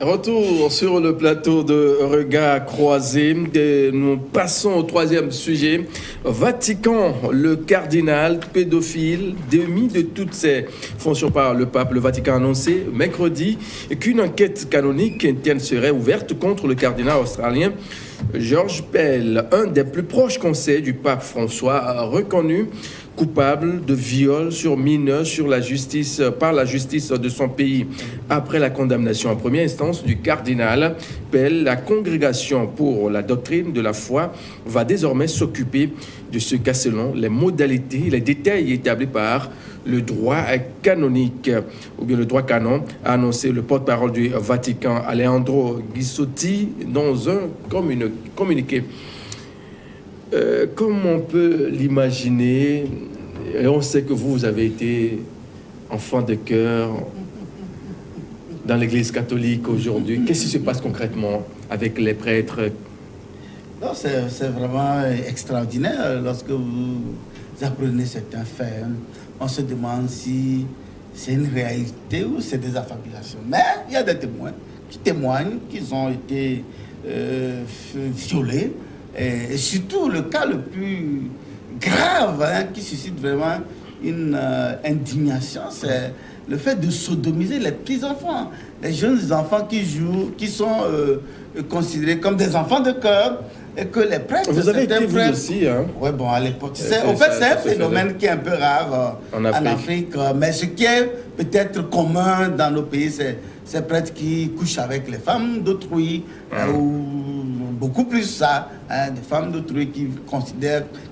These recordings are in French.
Retour sur le plateau de Regards croisés. Nous passons au troisième sujet. Vatican, le cardinal pédophile démis de toutes ses fonctions par le pape. Le Vatican a annoncé mercredi qu'une enquête canonique interne serait ouverte contre le cardinal australien George Pell, un des plus proches conseils du pape François, a reconnu coupable de viol sur mineurs par la justice de son pays. Après la condamnation en première instance du cardinal Pell, la congrégation pour la doctrine de la foi va désormais s'occuper de ce cas selon les modalités et les détails établis par le droit canonique, ou bien le droit canon, a annoncé le porte-parole du Vatican, Alejandro Ghisotti, dans un communiqué. Comme on peut l'imaginer, et on sait que vous avez été enfant de cœur dans l'Église catholique aujourd'hui. Qu'est-ce qui se passe concrètement avec les prêtres? Non, c'est vraiment extraordinaire lorsque vous apprenez certains faits. On se demande si c'est une réalité ou c'est des affabulations. Mais il y a des témoins qui témoignent qu'ils ont été violés. Et surtout, le cas le plus grave qui suscite vraiment une indignation, c'est le fait de sodomiser les petits-enfants. Les jeunes enfants qui jouent, qui sont considérés comme des enfants de cœur. Et que les prêtres... Vous avez été vous aussi, hein? Oui, bon, à l'époque. En fait, c'est un phénomène qui est un peu rare en Afrique. Mais ce qui est peut-être commun dans nos pays, c'est ces prêtres qui couchent avec les femmes d'autrui, ou beaucoup plus ça, des femmes d'autrui qui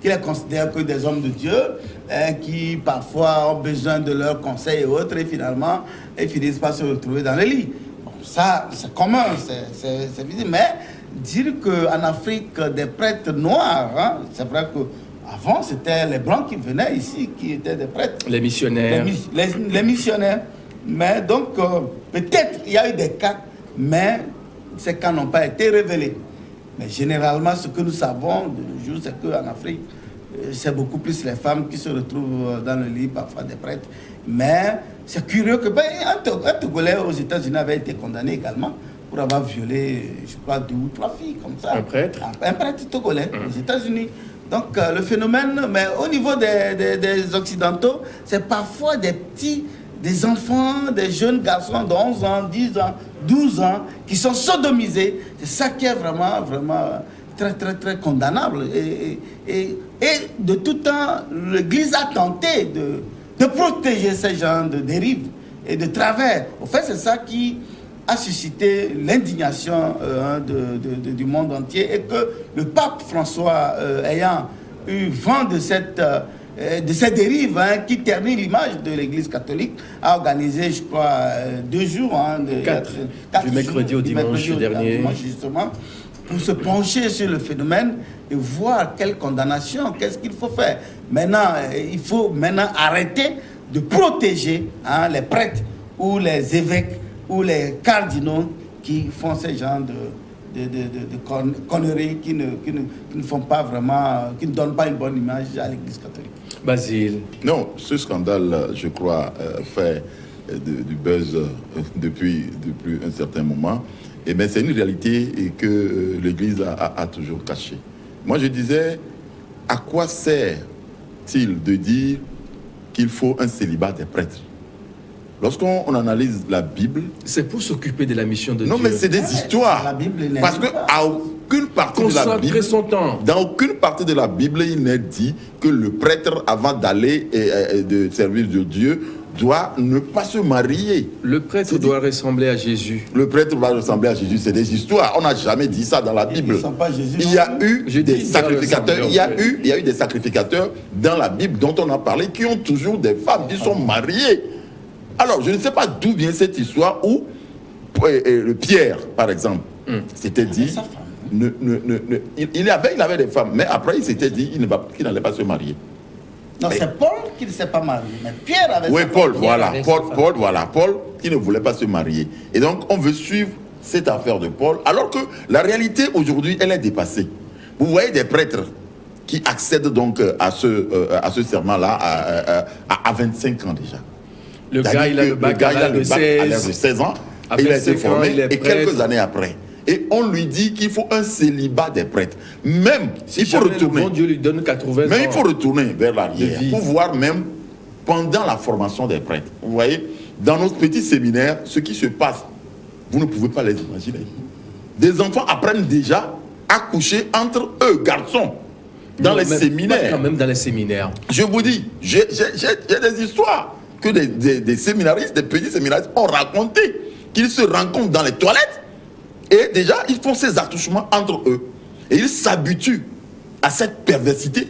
les considèrent que des hommes de Dieu, qui parfois ont besoin de leurs conseils et autres, et finalement, ils finissent par se retrouver dans le lit. Bon, ça, c'est commun, c'est visible, mais dire qu'en Afrique, des prêtres noirs, c'est vrai qu'avant, c'était les blancs qui venaient ici, qui étaient des prêtres. Les missionnaires. Les missionnaires. Mais donc, peut-être il y a eu des cas, mais ces cas n'ont pas été révélés. Mais généralement, ce que nous savons de nos jours, c'est qu'en Afrique, c'est beaucoup plus les femmes qui se retrouvent dans le lit, parfois des prêtres. Mais c'est curieux que un Togolais aux États-Unis avait été condamné également pour avoir violé, je crois, 2 ou 3 filles comme ça. Un prêtre? Un prêtre togolais aux États-Unis. Donc le phénomène, mais au niveau des Occidentaux, c'est parfois des enfants, des jeunes garçons de 11 ans, 10 ans, 12 ans, qui sont sodomisés. C'est ça qui est vraiment, vraiment très, très, très condamnable. Et de tout temps, l'Église a tenté de protéger ces gens de dérives et de travers. En fait, c'est ça qui a suscité l'indignation du monde entier, et que le pape François, ayant eu vent de ces dérives qui ternit l'image de l'Église catholique, a organisé, je crois, 2 jours, du mercredi au dimanche dernier, justement, pour se pencher sur le phénomène et voir quelle condamnation, qu'est-ce qu'il faut faire. Maintenant, il faut arrêter de protéger les prêtres ou les évêques ou les cardinaux qui font ces genres de conneries, qui ne font pas vraiment, qui ne donnent pas une bonne image à l'Église catholique. Basile. Non, ce scandale, je crois, fait du buzz depuis un certain moment. Et bien, c'est une réalité que l'Église a toujours cachée. Moi, je disais, à quoi sert-il de dire qu'il faut un célibat des prêtres? Lorsqu'on analyse la Bible... C'est pour s'occuper de la mission de Dieu. Non, mais c'est des histoires. La Bible n'est parce qu'à aucune partie de la Bible... son temps. Dans aucune partie de la Bible, il n'est dit que le prêtre, avant d'aller et de servir de Dieu, doit ne pas se marier. Le prêtre doit ressembler à Jésus. Le prêtre doit ressembler à Jésus. C'est des histoires. On n'a jamais dit ça dans la Bible. Il y a eu des sacrificateurs. Il y a eu des sacrificateurs dans la Bible dont on a parlé qui ont toujours des femmes qui sont mariées. Alors, je ne sais pas d'où vient cette histoire où le Pierre, par exemple, s'était dit... Il avait des femmes, mais après, il s'était dit qu'il n'allait pas se marier. Non, c'est Paul qui ne s'est pas marié, mais Pierre avait... Oui, Paul, voilà. Paul qui ne voulait pas se marier. Et donc, on veut suivre cette affaire de Paul, alors que la réalité, aujourd'hui, elle est dépassée. Vous voyez des prêtres qui accèdent donc à ce serment-là à 25 ans déjà. Le gars, il a le bac à l'âge de 16 ans. Il a été formé et quelques années après. Et on lui dit qu'il faut un célibat des prêtres. Même, il faut retourner. Bon Dieu lui donne 80 ans. Mais il faut retourner vers l'arrière pour voir même pendant la formation des prêtres. Vous voyez, dans notre petit séminaire, ce qui se passe, vous ne pouvez pas les imaginer. Des enfants apprennent déjà à coucher entre eux, garçons, dans les séminaires. Quand même dans les séminaires. Je vous dis, j'ai des histoires que des séminaristes, des petits séminaristes ont raconté, qu'ils se rencontrent dans les toilettes et déjà ils font ces attouchements entre eux. Et ils s'habituent à cette perversité.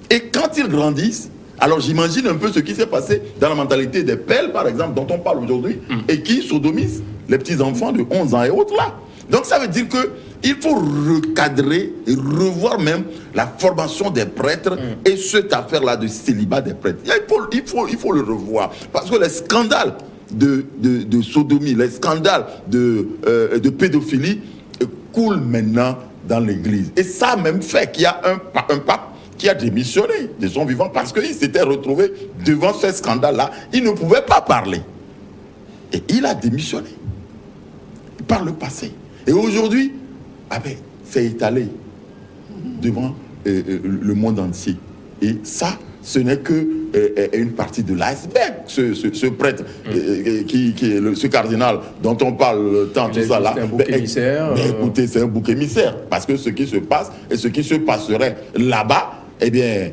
Et quand ils grandissent, alors j'imagine un peu ce qui s'est passé dans la mentalité des pelles, par exemple, dont on parle aujourd'hui, et qui sodomisent les petits-enfants de 11 ans et autres là. Donc ça veut dire qu'il faut recadrer et revoir même la formation des prêtres et cette affaire-là de célibat des prêtres. Il faut le revoir. Parce que les scandales de sodomie, les scandales de pédophilie coulent maintenant dans l'Église. Et ça a même fait qu'il y a un pape qui a démissionné de son vivant parce qu'il s'était retrouvé devant ce scandale-là. Il ne pouvait pas parler. Et il a démissionné par le passé. Et aujourd'hui, c'est étalé devant le monde entier. Et ça, ce n'est que une partie de l'iceberg. Ce prêtre, ce cardinal dont on parle tant, tout ça là. C'est un bouc émissaire. Écoutez, c'est un bouc émissaire. Parce que ce qui se passe et ce qui se passerait là-bas, eh bien,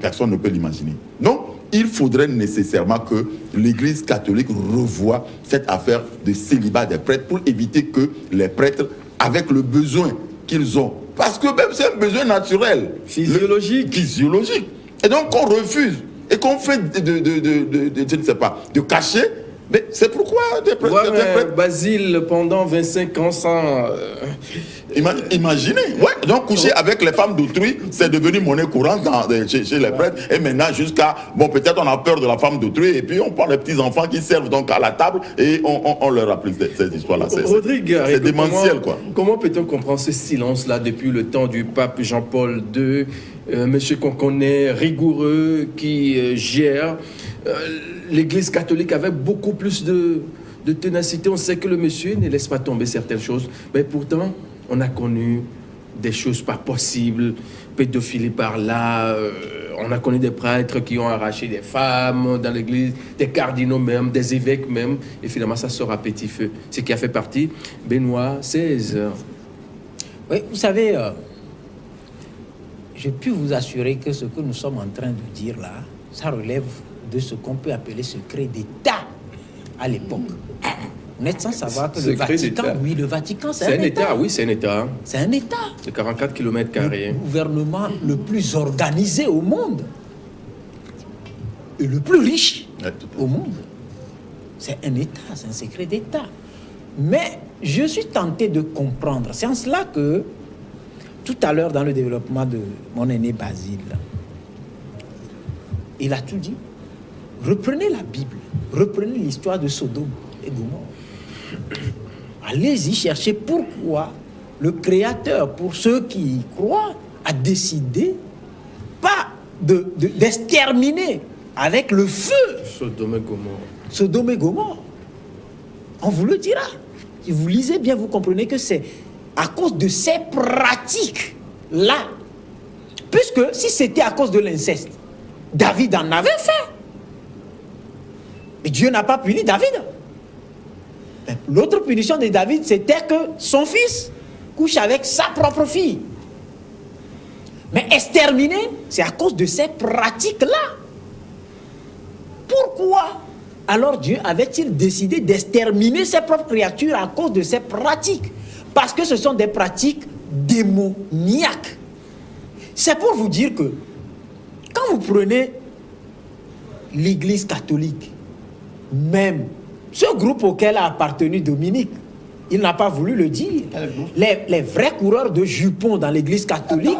personne ne peut l'imaginer. Donc, il faudrait nécessairement que l'Église catholique revoie cette affaire de célibat des prêtres pour éviter que les prêtres, avec le besoin qu'ils ont, parce que même c'est un besoin naturel, physiologique. Et donc on refuse et qu'on fait je ne sais pas, de cacher. Mais c'est pourquoi des prêtres... Basile, pendant 25 ans sans... Imaginez, ouais, donc coucher avec les femmes d'autrui, c'est devenu monnaie courante chez les prêtres. Et maintenant, jusqu'à... Bon, peut-être on a peur de la femme d'autrui, et puis on prend les petits-enfants qui servent donc à la table, et on leur applique cette histoire-là. C'est démentiel, quoi. Comment peut-on comprendre ce silence-là depuis le temps du pape Jean-Paul II, monsieur qu'on connaît, rigoureux, qui gère l'Église catholique avec beaucoup plus de ténacité? On sait que le monsieur ne laisse pas tomber certaines choses, mais pourtant, on a connu des choses pas possibles, pédophilie par là, on a connu des prêtres qui ont arraché des femmes dans l'église, des cardinaux même, des évêques même, et finalement ça sort à petit feu. Ce qui a fait partie Benoît XVI. Oui, vous savez, je puis vous assurer que ce que nous sommes en train de dire là, ça relève de ce qu'on peut appeler secret d'État à l'époque. Vous n'êtes sans savoir que le Vatican, c'est un État. Oui, c'est un État. C'est un État. C'est 44 km². Le gouvernement le plus organisé au monde et le plus riche au monde. C'est un État, c'est un secret d'État. Mais je suis tenté de comprendre. C'est en cela que, tout à l'heure, dans le développement de mon aîné Basile, il a tout dit. Reprenez la Bible, reprenez l'histoire de Sodome et Gomorrhe. Allez-y chercher pourquoi le Créateur, pour ceux qui y croient, a décidé pas d'exterminer avec le feu Sodome et Gomorrhe. On vous le dira. Si vous lisez bien, vous comprenez que c'est à cause de ces pratiques-là. Puisque si c'était à cause de l'inceste, David en avait fait. Et Dieu n'a pas puni David. L'autre punition de David, c'était que son fils couche avec sa propre fille. Mais exterminer, c'est à cause de ces pratiques-là. Pourquoi alors Dieu avait-il décidé d'exterminer ses propres créatures à cause de ces pratiques? Parce que ce sont des pratiques démoniaques. C'est pour vous dire que quand vous prenez l'Église catholique, même ce groupe auquel a appartenu Dominique, il n'a pas voulu le dire. Les vrais coureurs de jupons dans l'Église catholique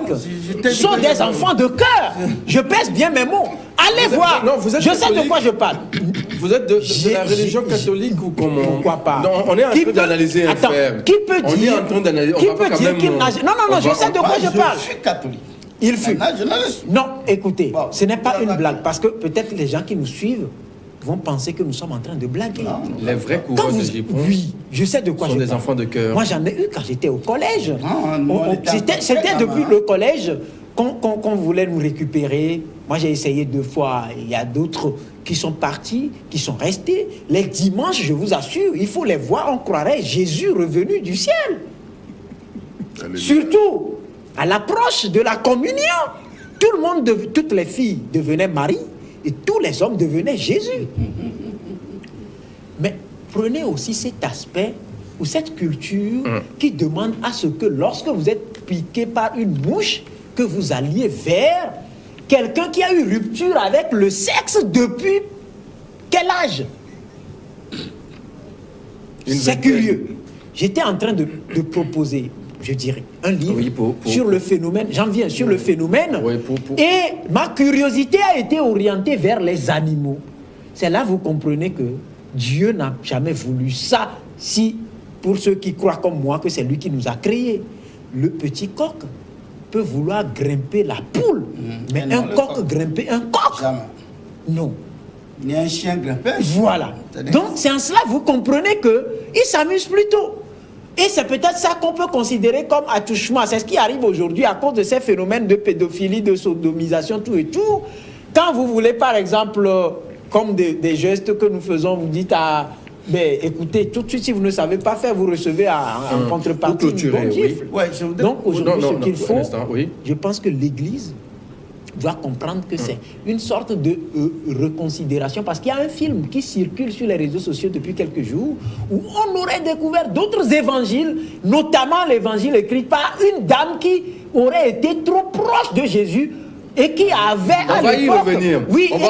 sont des enfants de cœur. Je pèse bien mes mots. Allez voir. Non, je sais de quoi je parle. Vous êtes de la religion catholique ou comment? Pourquoi pas? Non, on est en train d'analyser un fait. Qui peut dire? On est en train d'analyser. Qui peut dire qu'il n'a... Non, je sais de quoi je parle. Je suis catholique. Il fut. Non, écoutez, ce n'est pas une blague, parce que peut-être les gens qui nous suivent vont penser que nous sommes en train de blaguer. Non. Les vrais coureurs de Gipon, oui, je sais de quoi je parle. sont des enfants de cœur. Moi, j'en ai eu quand j'étais au collège. C'était enfants, depuis le collège qu'on voulait nous récupérer. Moi, j'ai essayé 2 fois. Il y a d'autres qui sont partis, qui sont restés. Les dimanches, je vous assure, il faut les voir. On croirait Jésus revenu du ciel. Alléluia. Surtout à l'approche de la communion. Tout le monde, toutes les filles devenaient Marie et tous les hommes devenaient Jésus. Mais prenez aussi cet aspect ou cette culture qui demande à ce que lorsque vous êtes piqué par une mouche, que vous alliez vers quelqu'un qui a eu rupture avec le sexe depuis quel âge? C'est curieux. J'étais en train de proposer, je dirais, un livre sur le phénomène. J'en viens sur le phénomène. Et ma curiosité a été orientée vers les animaux. C'est là que vous comprenez que Dieu n'a jamais voulu ça. Si, pour ceux qui croient comme moi, que c'est lui qui nous a créés, le petit coq peut vouloir grimper la poule, mais un coq grimper un coq. Jamais. Non. Ni un chien grimper. Voilà. Donc c'est en cela que vous comprenez qu'il s'amuse plutôt. Et c'est peut-être ça qu'on peut considérer comme attouchement. C'est ce qui arrive aujourd'hui à cause de ces phénomènes de pédophilie, de sodomisation, tout et tout. Quand vous voulez, par exemple, comme des gestes que nous faisons, vous dites à... Mais écoutez, tout de suite, si vous ne savez pas faire, vous recevez en contrepartie une bonne gifle. Donc aujourd'hui, ce qu'il faut, je pense que l'Église doit comprendre que c'est une sorte de reconsidération. Parce qu'il y a un film qui circule sur les réseaux sociaux depuis quelques jours où on aurait découvert d'autres évangiles, notamment l'évangile écrit par une dame qui aurait été trop proche de Jésus et qui avait à l'époque,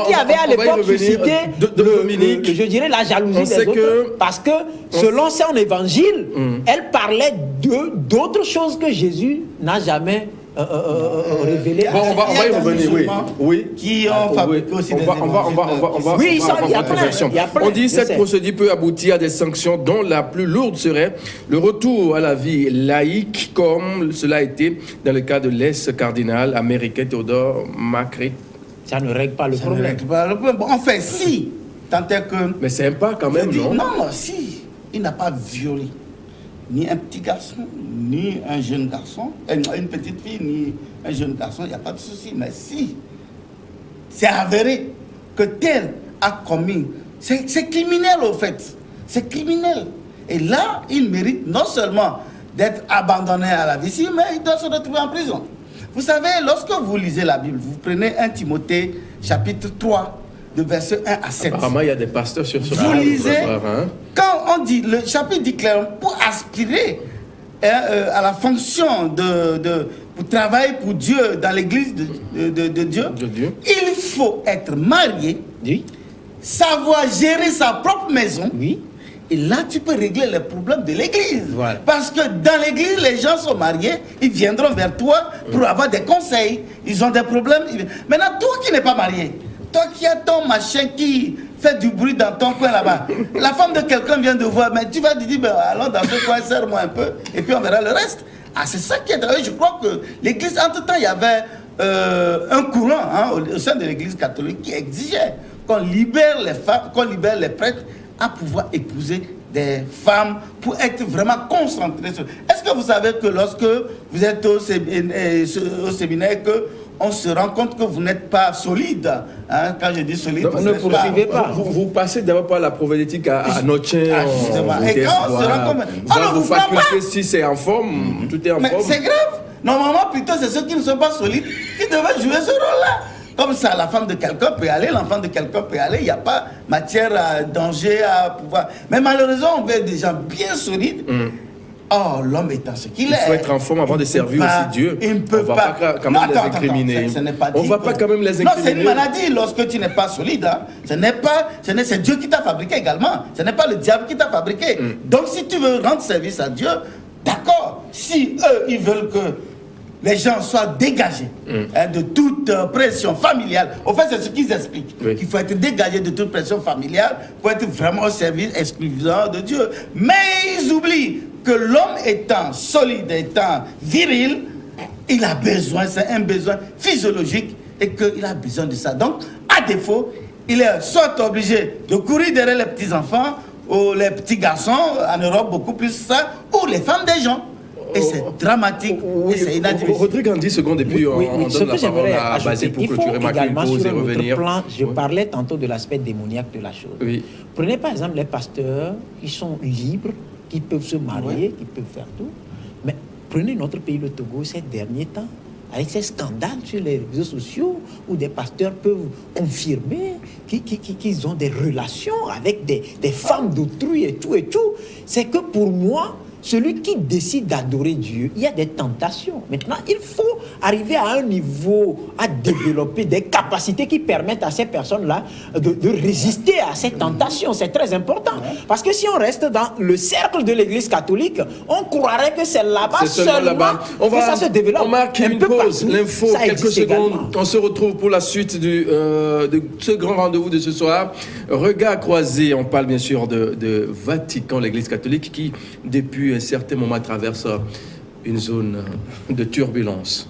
qui avait à l'époque suscité je dirais la jalousie des autres, parce que selon son évangile, elle parlait d'autres choses que Jésus n'a jamais révélé. On va y revenir, qui ont fabriqué aussi des On dit que cette procédure peut aboutir à des sanctions dont la plus lourde serait le retour à la vie laïque, comme cela a été dans le cas de l'ex-cardinal américain Theodore McCreight. Ça ne règle pas le problème. Enfin, si, tant est que... Mais c'est un pas quand même, non? Non, si, il n'a pas violé ni un petit garçon, ni un jeune garçon, une petite fille, ni un jeune garçon, il n'y a pas de souci. Mais si c'est avéré que tel a commis, c'est criminel au fait. C'est criminel. Et là, il mérite non seulement d'être abandonné à la vie, mais il doit se retrouver en prison. Vous savez, lorsque vous lisez la Bible, vous prenez 1 Timothée, chapitre 3, de verset 1 à 7. Apparemment, il y a des pasteurs sur ce Vous lisez, quand on dit, le chapitre dit clairement, pour aspirer à la fonction pour travailler pour Dieu dans l'église de Dieu, il faut être marié, savoir gérer sa propre maison. Et là, tu peux régler les problèmes de l'église. Voilà. Parce que dans l'église, les gens sont mariés, ils viendront vers toi pour avoir des conseils. Ils ont des problèmes. Maintenant, toi qui n'es pas marié, toi qui as ton machin qui fait du bruit dans ton coin là-bas, la femme de quelqu'un vient de voir, mais tu vas te dire, allons dans ce coin, serre-moi un peu, et puis on verra le reste. Ah, c'est ça qui est drôle. Je crois que l'église, entre-temps, il y avait un courant au sein de l'église catholique qui exigeait qu'on libère les femmes, qu'on libère les prêtres à pouvoir épouser des femmes pour être vraiment concentrés sur... Est-ce que vous savez que lorsque vous êtes au séminaire, que on se rend compte que vous n'êtes pas solide, hein? Quand je dis solide, non, ne poursuivez pas. Vous passez d'abord par la prophétique à notre chaîne. Et quand on se rend compte, vous facultés, si c'est en forme, tout est en forme. C'est grave. Normalement, plutôt, c'est ceux qui ne sont pas solides qui devraient jouer ce rôle-là. Comme ça, la femme de quelqu'un peut aller, l'enfant de quelqu'un peut aller, il n'y a pas matière à danger à pouvoir. Mais malheureusement, on veut des gens bien solides. Oh, l'homme étant ce qu'il est. Il faut être en forme avant de servir aussi Dieu. Il ne peut pas quand même les incriminer. On ne va pas quand même les incriminer. Non, c'est une maladie lorsque tu n'es pas solide. Hein. C'est Dieu qui t'a fabriqué également. Ce n'est pas le diable qui t'a fabriqué. Donc si tu veux rendre service à Dieu, d'accord. Si eux, ils veulent que les gens soient dégagés de toute pression familiale. En fait, c'est ce qu'ils expliquent. Qu'il faut être dégagé de toute pression familiale pour être vraiment au service exclusivement de Dieu. Mais ils oublient que l'homme étant solide, étant viril, il a besoin, c'est un besoin physiologique et qu'il a besoin de ça. Donc, à défaut, il est soit obligé de courir derrière les petits-enfants ou les petits garçons, en Europe beaucoup plus ça, ou les femmes des gens. Et c'est dramatique, et c'est inadmissible. Rodrigue, en 10 secondes, et puis on donne la parole à Basile pour clôturer ma pause et revenir. Plan, je parlais tantôt de l'aspect démoniaque de la chose. Oui. Prenez par exemple les pasteurs qui sont libres, qui peuvent se marier, qui peuvent faire tout. Mais prenez notre pays, le Togo, ces derniers temps, avec ces scandales sur les réseaux sociaux, où des pasteurs peuvent confirmer qu'ils ont des relations avec des femmes d'autrui et tout. C'est que pour moi, celui qui décide d'adorer Dieu, il y a des tentations. Maintenant, il faut arriver à un niveau, à développer des capacités qui permettent à ces personnes-là de résister à ces tentations. C'est très important. Parce que si on reste dans le cercle de l'Église catholique, on croirait que c'est là-bas seulement que ça se développe. On marque une pause, l'info, quelques secondes. Également. On se retrouve pour la suite de ce grand rendez-vous de ce soir. Regard croisé, on parle bien sûr de Vatican, l'Église catholique, qui, depuis un certain moment, traverse une zone de turbulence.